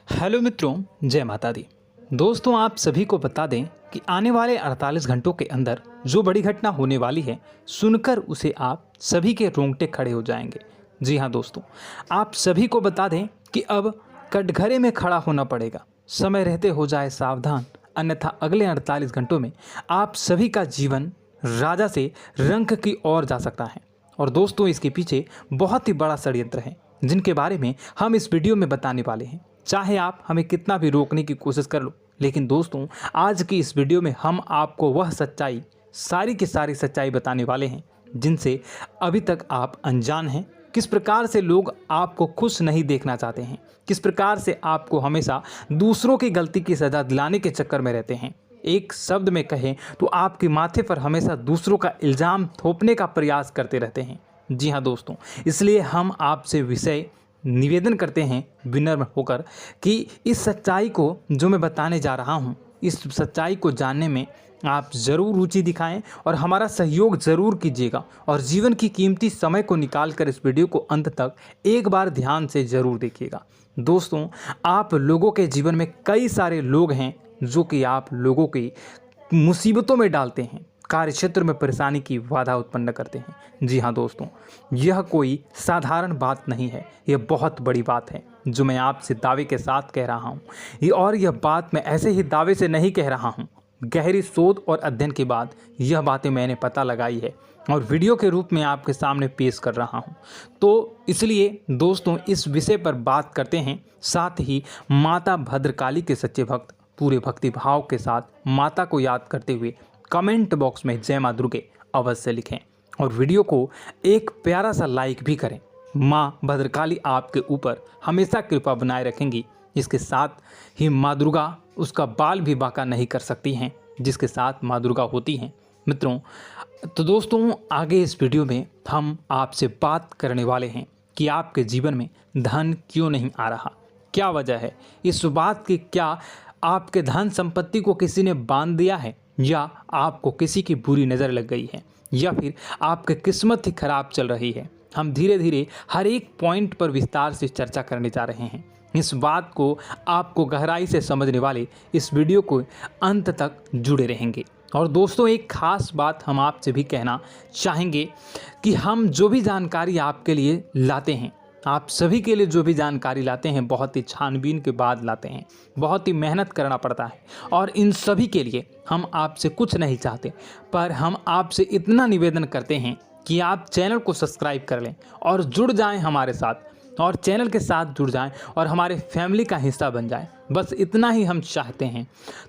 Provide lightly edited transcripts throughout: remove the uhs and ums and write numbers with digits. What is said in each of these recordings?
Hello मित्रों, जय माता दी। दोस्तों, आप सभी को बता दें कि आने वाले 48 घंटों के अंदर जो बड़ी घटना होने वाली है, सुनकर उसे आप सभी के रोंगटे खड़े हो जाएंगे। जी हाँ दोस्तों, आप सभी को बता दें कि अब कटघरे में खड़ा होना पड़ेगा। समय रहते हो जाए सावधान, अन्यथा अगले 48 घंटों में आप सभी का जीवन राजा से रंक की ओर जा सकता है। और दोस्तों, इसके पीछे बहुत ही बड़ा षड्यंत्र है, जिनके बारे में हम इस वीडियो में बताने वाले हैं। चाहे आप हमें कितना भी रोकने की कोशिश कर लो, लेकिन दोस्तों, आज की इस वीडियो में हम आपको वह सच्चाई, सारी की सारी सच्चाई बताने वाले हैं जिनसे अभी तक आप अनजान हैं। किस प्रकार से लोग आपको खुश नहीं देखना चाहते हैं, किस प्रकार से आपको हमेशा दूसरों की गलती की सज़ा दिलाने के चक्कर में रहते हैं। एक शब्द में कहें तो आपके माथे पर हमेशा दूसरों का इल्ज़ाम थोपने का प्रयास करते रहते हैं। जी हाँ दोस्तों, इसलिए हम आपसे विषय निवेदन करते हैं विनम्र होकर कि इस सच्चाई को जो मैं बताने जा रहा हूँ, इस सच्चाई को जानने में आप ज़रूर रुचि दिखाएं और हमारा सहयोग ज़रूर कीजिएगा। और जीवन की कीमती समय को निकाल कर इस वीडियो को अंत तक एक बार ध्यान से ज़रूर देखिएगा। दोस्तों, आप लोगों के जीवन में कई सारे लोग हैं जो कि आप लोगों की मुसीबतों में डालते हैं, कार्य क्षेत्र में परेशानी की बाधा उत्पन्न करते हैं। जी हाँ दोस्तों, यह कोई साधारण बात नहीं है, यह बहुत बड़ी बात है जो मैं आपसे दावे के साथ कह रहा हूँ। और यह बात मैं ऐसे ही दावे से नहीं कह रहा हूँ, गहरी शोध और अध्ययन के बाद यह बातें मैंने पता लगाई है और वीडियो के रूप में आपके सामने पेश कर रहा हूँ। तो इसलिए दोस्तों, इस विषय पर बात करते हैं। साथ ही माता भद्रकाली के सच्चे भक्त पूरे भक्ति भाव के साथ माता को याद करते हुए कमेंट बॉक्स में जय मां दुर्गे अवश्य लिखें और वीडियो को एक प्यारा सा लाइक भी करें। माँ भद्रकाली आपके ऊपर हमेशा कृपा बनाए रखेंगी। इसके साथ ही माँ दुर्गा उसका बाल भी बांका नहीं कर सकती हैं, जिसके साथ माँ दुर्गा होती हैं। मित्रों, तो दोस्तों, आगे इस वीडियो में हम आपसे बात करने वाले हैं कि आपके जीवन में धन क्यों नहीं आ रहा, क्या वजह है इस बात की। क्या आपके धन संपत्ति को किसी ने बांध दिया है, या आपको किसी की बुरी नज़र लग गई है, या फिर आपकी किस्मत ही खराब चल रही है। हम धीरे धीरे हर एक पॉइंट पर विस्तार से चर्चा करने जा रहे हैं। इस बात को आपको गहराई से समझने वाले इस वीडियो को अंत तक जुड़े रहेंगे। और दोस्तों, एक खास बात हम आपसे भी कहना चाहेंगे कि हम जो भी जानकारी आपके लिए लाते हैं, आप सभी के लिए जो भी जानकारी लाते हैं, बहुत ही छानबीन के बाद लाते हैं, बहुत ही मेहनत करना पड़ता है। और इन सभी के लिए हम आपसे कुछ नहीं चाहते, पर हम आपसे इतना निवेदन करते हैं कि आप चैनल को सब्सक्राइब कर लें और जुड़ जाएं हमारे साथ, और चैनल के साथ जुड़ जाएं और हमारे फैमिली का हिस्सा बन जाएं। बस इतना ही हम चाहते हैं।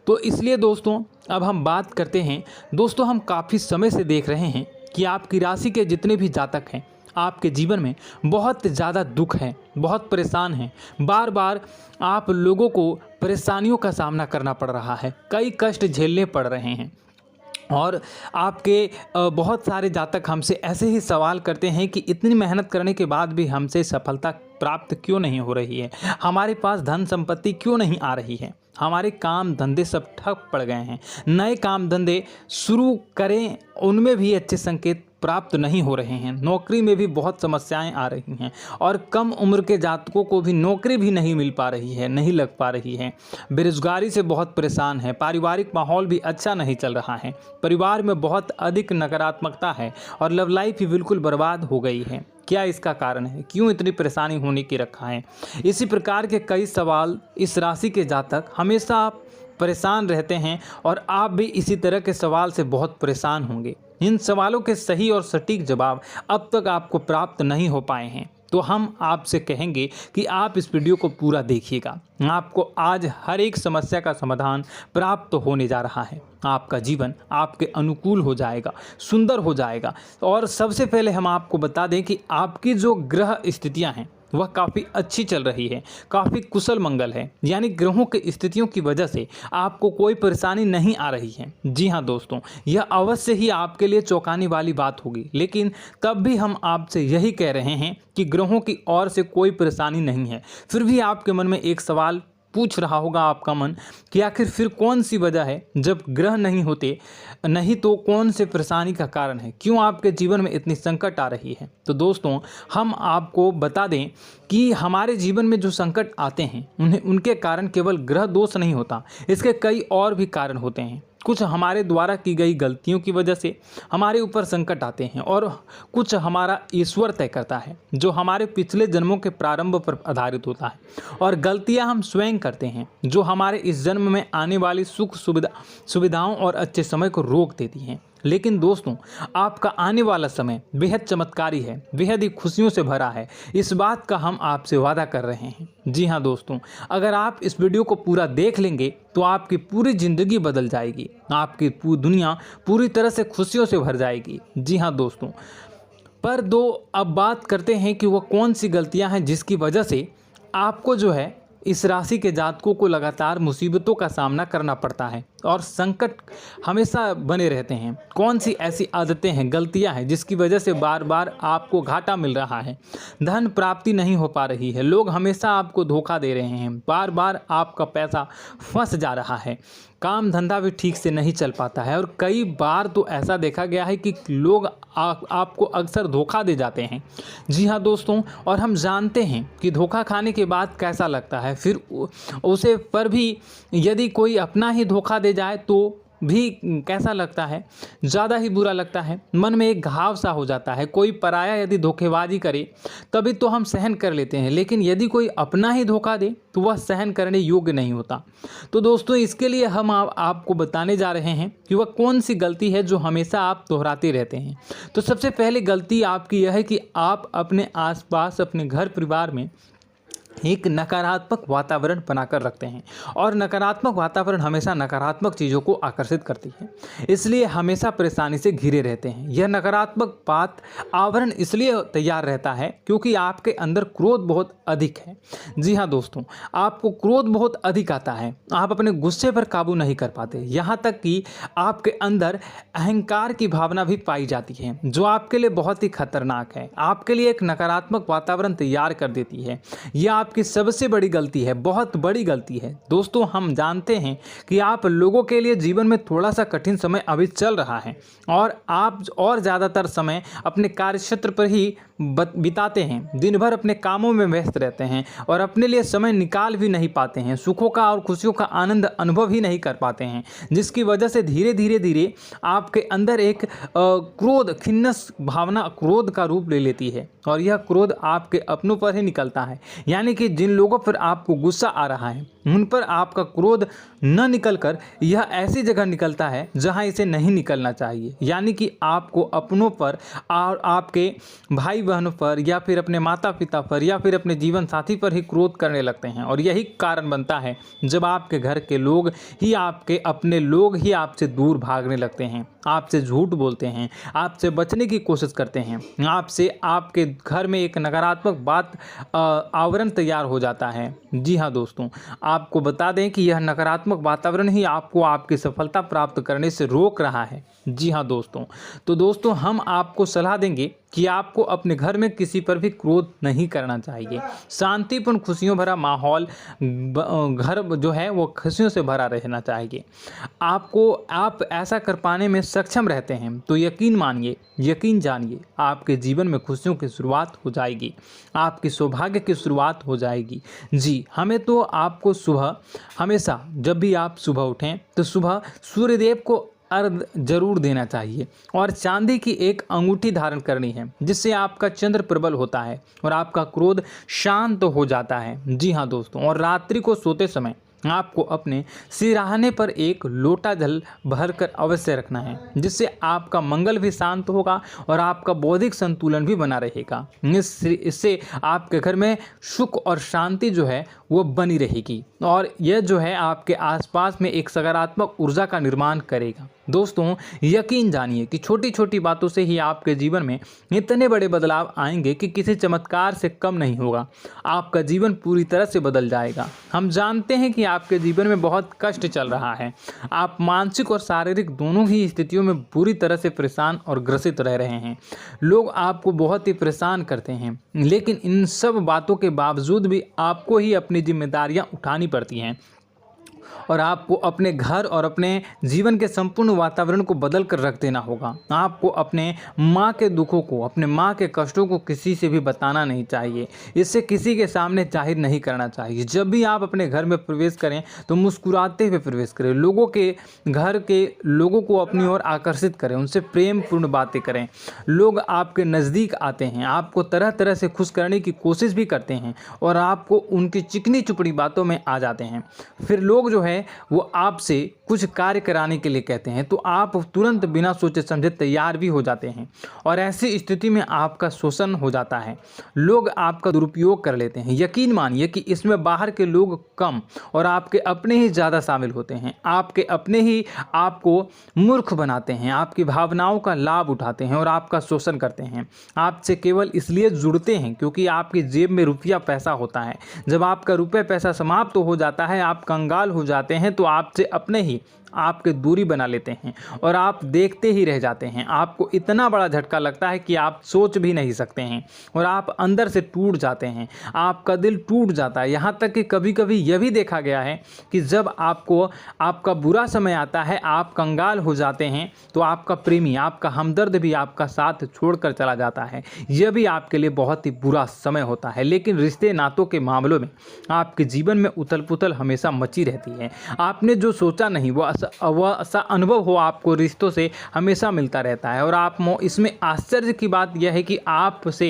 तो इसलिए दोस्तों, अब हम बात करते हैं। दोस्तों, हम काफ़ी समय से देख रहे हैं कि आपकी राशि के जितने भी जातक हैं, आपके जीवन में बहुत ज़्यादा दुख है, बहुत परेशान हैं। बार बार आप लोगों को परेशानियों का सामना करना पड़ रहा है, कई कष्ट झेलने पड़ रहे हैं। और आपके बहुत सारे जातक हमसे ऐसे ही सवाल करते हैं कि इतनी मेहनत करने के बाद भी हमसे सफलता प्राप्त क्यों नहीं हो रही है, हमारे पास धन संपत्ति क्यों नहीं आ रही है, हमारे काम धंधे सब ठप पड़ गए हैं, नए काम धंधे शुरू करें उनमें भी अच्छे संकेत प्राप्त नहीं हो रहे हैं, नौकरी में भी बहुत समस्याएं आ रही हैं, और कम उम्र के जातकों को भी नौकरी भी नहीं मिल पा रही है, नहीं लग पा रही है, बेरोजगारी से बहुत परेशान है, पारिवारिक माहौल भी अच्छा नहीं चल रहा है, परिवार में बहुत अधिक नकारात्मकता है और लव लाइफ भी बिल्कुल बर्बाद हो गई है। क्या इसका कारण है, क्यों इतनी परेशानी होने की रखा है? इसी प्रकार के कई सवाल इस राशि के जातक हमेशा परेशान रहते हैं, और आप भी इसी तरह के सवाल से बहुत परेशान होंगे। इन सवालों के सही और सटीक जवाब अब तक आपको प्राप्त नहीं हो पाए हैं, तो हम आपसे कहेंगे कि आप इस वीडियो को पूरा देखिएगा। आपको आज हर एक समस्या का समाधान प्राप्त होने जा रहा है। आपका जीवन आपके अनुकूल हो जाएगा, सुंदर हो जाएगा। और सबसे पहले हम आपको बता दें कि आपकी जो ग्रह स्थितियां हैं वह काफ़ी अच्छी चल रही है, काफ़ी कुशल मंगल है, यानी ग्रहों की स्थितियों की वजह से आपको कोई परेशानी नहीं आ रही है। जी हाँ दोस्तों, यह अवश्य ही आपके लिए चौंकाने वाली बात होगी, लेकिन तब भी हम आपसे यही कह रहे हैं कि ग्रहों की ओर से कोई परेशानी नहीं है। फिर भी आपके मन में एक सवाल पूछ रहा होगा आपका मन कि आखिर फिर कौन सी वजह है, जब ग्रह नहीं होते नहीं तो कौन से परेशानी का कारण है, क्यों आपके जीवन में इतनी संकट आ रही है। तो दोस्तों हम आपको बता दें कि हमारे जीवन में जो संकट आते हैं उनके कारण केवल ग्रह दोष नहीं होता, इसके कई और भी कारण होते हैं। कुछ हमारे द्वारा की गई गलतियों की वजह से हमारे ऊपर संकट आते हैं और कुछ हमारा ईश्वर तय करता है, जो हमारे पिछले जन्मों के प्रारंभ पर आधारित होता है। और गलतियां हम स्वयं करते हैं, जो हमारे इस जन्म में आने वाली सुख सुविधाओं और अच्छे समय को रोक देती हैं। लेकिन दोस्तों आपका आने वाला समय बेहद चमत्कारी है, बेहद ही खुशियों से भरा है, इस बात का हम आपसे वादा कर रहे हैं। जी हाँ दोस्तों, अगर आप इस वीडियो को पूरा देख लेंगे तो आपकी पूरी ज़िंदगी बदल जाएगी, आपकी पूरी दुनिया पूरी तरह से खुशियों से भर जाएगी। जी हाँ दोस्तों, पर अब बात करते हैं कि वह कौन सी गलतियां हैं जिसकी वजह से आपको जो है इस राशि के जातकों को लगातार मुसीबतों का सामना करना पड़ता है और संकट हमेशा बने रहते हैं। कौन सी ऐसी आदतें हैं, गलतियां हैं जिसकी वजह से बार बार आपको घाटा मिल रहा है, धन प्राप्ति नहीं हो पा रही है, लोग हमेशा आपको धोखा दे रहे हैं, बार बार आपका पैसा फंस जा रहा है, काम धंधा भी ठीक से नहीं चल पाता है और कई बार तो ऐसा देखा गया है कि लोग आपको अक्सर धोखा दे जाते हैं। जी हाँ दोस्तों, और हम जानते हैं कि धोखा खाने के बाद कैसा लगता है, फिर उसे पर भी यदि कोई अपना ही धोखा दे जाए तो भी कैसा लगता है, ज़्यादा ही बुरा लगता है, मन में एक घाव सा हो जाता है। कोई पराया यदि धोखेबाजी करे तभी तो हम सहन कर लेते हैं, लेकिन यदि कोई अपना ही धोखा दे तो वह सहन करने योग्य नहीं होता। तो दोस्तों इसके लिए हम आपको बताने जा रहे हैं कि वह कौन सी गलती है जो हमेशा आप दोहराते रहते हैं। तो सबसे पहली गलती आपकी यह है कि आप अपने आसपास, अपने घर परिवार में एक नकारात्मक वातावरण बनाकर रखते हैं और नकारात्मक वातावरण हमेशा नकारात्मक चीज़ों को आकर्षित करती है, इसलिए हमेशा परेशानी से घिरे रहते हैं। यह नकारात्मक आवरण इसलिए तैयार रहता है क्योंकि आपके अंदर क्रोध बहुत अधिक है। जी हाँ दोस्तों, आपको क्रोध बहुत अधिक आता है, आप अपने गुस्से पर काबू नहीं कर पाते, यहाँ तक कि आपके अंदर अहंकार की भावना भी पाई जाती है, जो आपके लिए बहुत ही खतरनाक है, आपके लिए एक नकारात्मक वातावरण तैयार कर देती है। यह आपकी सबसे बड़ी गलती है, बहुत बड़ी गलती है। दोस्तों हम जानते हैं कि आप लोगों के लिए जीवन में थोड़ा सा कठिन समय अभी चल रहा है और आप और ज़्यादातर समय अपने कार्यक्षेत्र पर ही बिताते हैं, दिन भर अपने कामों में व्यस्त रहते हैं और अपने लिए समय निकाल भी नहीं पाते हैं, सुखों का और खुशियों का आनंद अनुभव ही नहीं कर पाते हैं, जिसकी वजह से धीरे धीरे आपके अंदर एक क्रोध, खिन्नस भावना क्रोध का रूप ले लेती है और यह क्रोध आपके अपनों पर ही निकलता है। यानी कि जिन लोगों पर आपको गुस्सा आ रहा है उन पर आपका क्रोध न निकलकर यह ऐसी जगह निकलता है जहां इसे नहीं निकलना चाहिए। यानी कि आपको अपनों पर और आपके भाई बहनों पर या फिर अपने माता पिता पर या फिर अपने जीवन साथी पर ही क्रोध करने लगते हैं और यही कारण बनता है जब आपके घर के लोग ही, आपके अपने लोग ही आपसे दूर भागने लगते हैं, आपसे झूठ बोलते हैं, आपसे बचने की कोशिश करते हैं, आपसे आपके घर में एक नकारात्मक आवरण तैयार हो जाता है। जी हाँ दोस्तों, आपको बता दें कि यह नकारात्मक वातावरण ही आपको आपकी सफलता प्राप्त करने से रोक रहा है। जी हाँ दोस्तों, तो दोस्तों हम आपको सलाह देंगे कि आपको अपने घर में किसी पर भी क्रोध नहीं करना चाहिए। शांतिपूर्ण खुशियों भरा माहौल, घर जो है वो खुशियों से भरा रहना चाहिए। आप ऐसा कर पाने में सक्षम रहते हैं तो यकीन मानिए, यकीन जानिए, आपके जीवन में खुशियों की शुरुआत हो जाएगी, आपकी सौभाग्य की शुरुआत हो जाएगी। जी, हमें तो आपको सुबह, हमेशा जब भी आप सुबह उठें तो सुबह सूर्यदेव को अर्घ जरूर देना चाहिए और चांदी की एक अंगूठी धारण करनी है, जिससे आपका चंद्र प्रबल होता है और आपका क्रोध शांत हो जाता है। जी हाँ दोस्तों, और रात्रि को सोते समय आपको अपने सिरहाने पर एक लोटा जल भरकर अवश्य रखना है, जिससे आपका मंगल भी शांत होगा और आपका बौद्धिक संतुलन भी बना रहेगा। इससे आपके घर में सुख और शांति जो है वो बनी रहेगी और यह जो है आपके आसपास में एक सकारात्मक ऊर्जा का निर्माण करेगा। दोस्तों यकीन जानिए कि छोटी छोटी बातों से ही आपके जीवन में इतने बड़े बदलाव आएंगे कि किसी चमत्कार से कम नहीं होगा, आपका जीवन पूरी तरह से बदल जाएगा। हम जानते हैं कि आपके जीवन में बहुत कष्ट चल रहा है। आप मानसिक और शारीरिक दोनों ही स्थितियों में बुरी तरह से परेशान और ग्रसित रह रहे हैं। लोग आपको बहुत ही परेशान करते हैं, लेकिन इन सब बातों के बावजूद भी आपको ही अपनी जिम्मेदारियां उठानी पड़ती हैं और आपको अपने घर और अपने जीवन के संपूर्ण वातावरण को बदल कर रख देना होगा। आपको अपने माँ के दुखों को, अपने माँ के कष्टों को किसी से भी बताना नहीं चाहिए। इससे किसी के सामने जाहिर नहीं करना चाहिए। जब भी आप अपने घर में प्रवेश करें तो मुस्कुराते हुए प्रवेश करें। लोगों के घर के लोगों को अपनी ओर आकर्षित करें, उनसे प्रेमपूर्ण बातें करें। लोग आपके नज़दीक आते हैं, आपको तरह तरह से खुश करने की कोशिश भी करते हैं और आपको उनकी चिकनी चुपड़ी बातों में आ जाते हैं। फिर लोग जो है वो आपसे कुछ कार्य कराने के लिए कहते हैं तो आप तुरंत बिना सोचे समझे तैयार भी हो जाते हैं और ऐसी स्थिति में आपका शोषण हो जाता है। लोग आपका दुरुपयोग कर लेते हैं। यकीन मानिए कि इसमें बाहर के लोग कम और आपके अपने ही ज़्यादा शामिल होते हैं। आपके अपने ही आपको मूर्ख बनाते हैं, आपकी भावनाओं का लाभ उठाते हैं और आपका शोषण करते हैं। आपसे केवल इसलिए जुड़ते हैं क्योंकि आपकी जेब में रुपया पैसा होता है। जब आपका रुपया पैसा समाप्त हो जाता है, आप कंगाल हो जाते हैं तो आपसे अपने ही आपके दूरी बना लेते हैं और आप देखते ही रह जाते हैं। आपको इतना बड़ा झटका लगता है कि आप सोच भी नहीं सकते हैं और आप अंदर से टूट जाते हैं। आपका दिल टूट जाता है। यहाँ तक कि कभी कभी यह भी देखा गया है कि जब आपको आपका बुरा समय आता है, आप कंगाल हो जाते हैं तो आपका प्रेमी, आपका हमदर्द भी आपका साथ छोड़कर चला जाता है। यह भी आपके लिए बहुत ही बुरा समय होता है। लेकिन रिश्ते नातों के मामलों में आपके जीवन में उथल पुथल हमेशा मची रहती है। आपने जो सोचा नहीं वो ऐसा अनुभव हो आपको रिश्तों से हमेशा मिलता रहता है। और आप इसमें आश्चर्य की बात यह है कि आपसे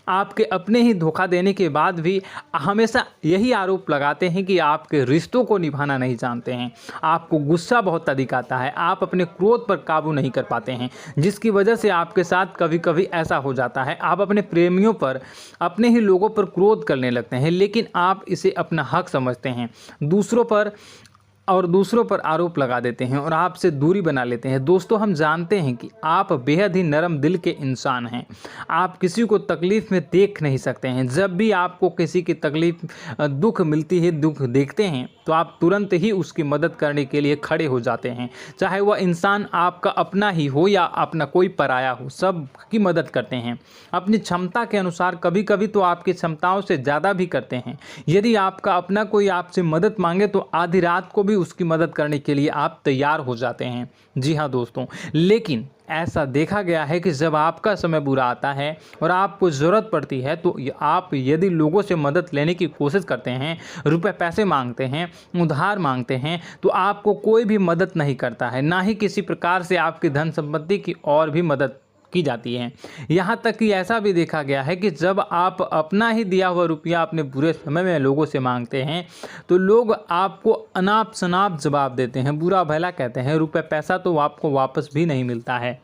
आपके अपने ही धोखा देने के बाद भी हमेशा यही आरोप लगाते हैं कि आपके रिश्तों को निभाना नहीं जानते हैं। आपको गुस्सा बहुत अधिक आता है, आप अपने क्रोध पर काबू नहीं कर पाते हैं, जिसकी वजह से आपके साथ कभी कभी ऐसा हो जाता है आप अपने प्रेमियों पर, अपने ही लोगों पर क्रोध करने लगते हैं। लेकिन आप इसे अपना हक समझते हैं, दूसरों पर आरोप लगा देते हैं और आपसे दूरी बना लेते हैं। दोस्तों, हम जानते हैं कि आप बेहद ही नरम दिल के इंसान हैं। आप किसी को तकलीफ में देख नहीं सकते हैं। जब भी आपको किसी की तकलीफ, दुख मिलती है, दुख देखते हैं तो आप तुरंत ही उसकी मदद करने के लिए खड़े हो जाते हैं। चाहे वह इंसान आपका अपना ही हो या अपना कोई पराया हो, सब की मदद करते हैं अपनी क्षमता के अनुसार। कभी कभी तो आपकी क्षमताओं से ज़्यादा भी करते हैं। यदि आपका अपना कोई आपसे मदद मांगे तो आधी रात को भी उसकी मदद करने के लिए आप तैयार हो जाते हैं। जी हाँ दोस्तों, लेकिन ऐसा देखा गया है कि जब आपका समय बुरा आता है और आपको ज़रूरत पड़ती है तो आप यदि लोगों से मदद लेने की कोशिश करते हैं, रुपए पैसे मांगते हैं, उधार मांगते हैं, तो आपको कोई भी मदद नहीं करता है। ना ही किसी प्रकार से आपकी धन संपत्ति की और भी मदद की जाती है। यहाँ तक कि ऐसा भी देखा गया है कि जब आप अपना ही दिया हुआ रुपया अपने बुरे समय में लोगों से मांगते हैं तो लोग आपको अनाप शनाप जवाब देते हैं, बुरा भला कहते हैं। रुपया पैसा तो आपको वापस भी नहीं मिलता है।